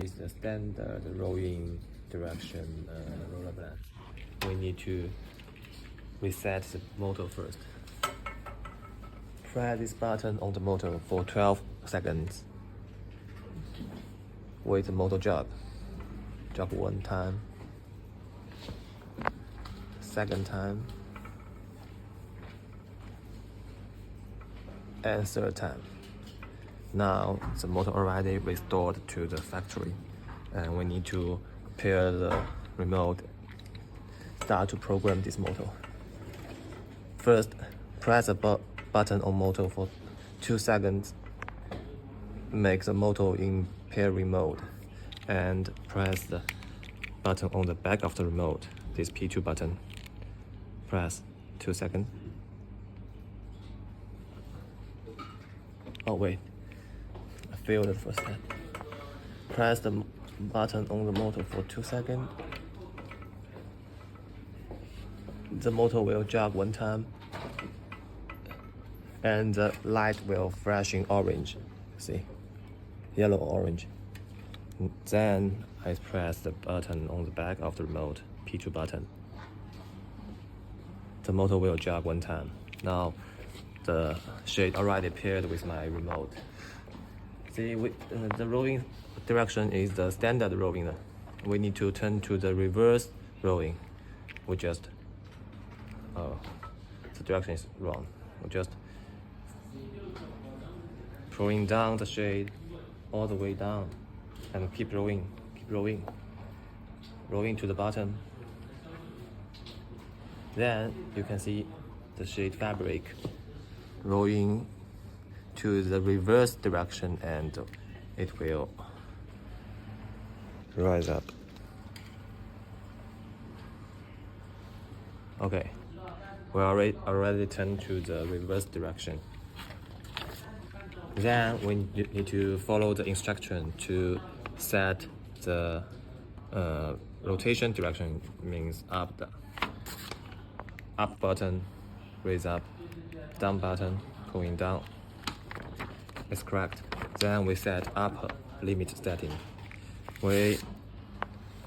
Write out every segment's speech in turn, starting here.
is the standard rolling direction roller blind. We need to reset the motor first. Press this button on the motor for 12 seconds. Wait the motor jog. Jog one time. Second time. And third time. Now the motor already restored to the factory, and we need to pair the remote, start to program this motor. First, press the button on motor for 2 seconds. Make the motor in pairing mode, and press the button on the back of the remote, this P2 button. Press 2 seconds. Oh wait, I failed the first time. Press the button on the motor for 2 seconds. The motor will jog one time, and the light will flash in orange. See, yellow orange. Then I press the button on the back of the remote, P2 button. The motor will jog one time. Now the shade already paired with my remote. See, the rolling direction is the standard rolling. We need to turn to the reverse rolling. We just, the direction is wrong. We just pulling down the shade all the way down, and keep rolling, rolling to the bottom. Then you can see the shade fabric rolling to the reverse direction, and it will rise up. Okay, we already turned to the reverse direction. Then we need to follow the instruction to set the rotation direction, means up button, raise up, down button, going down. It's correct. Then we set up limit setting. We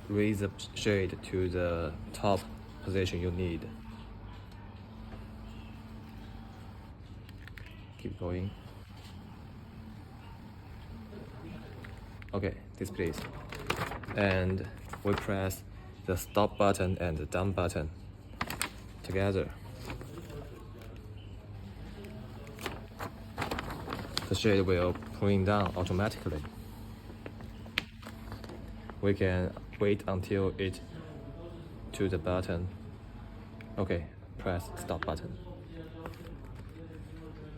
raise the shade to the top position you need. Keep going. Okay, displays. And we press the stop button and the down button together. The shade will pulling down automatically. We can wait until it to the button. Okay, press stop button.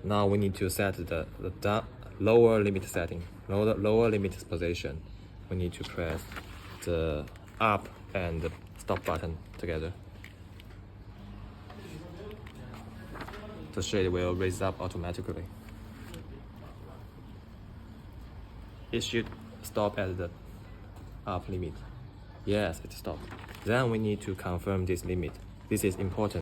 Now we need to set the lower limit setting, lower limit position. We need to press the up and the stop button together. The shade will raise up automatically. It should stop at the up limit. Yes, it stopped. Then we need to confirm this limit. This is important.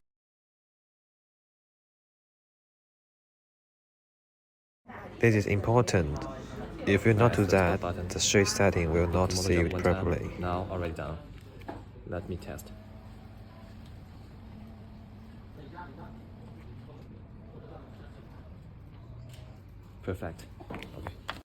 This is important. If you not do that, the shade setting will not save properly. Now already done. Let me test. Perfect.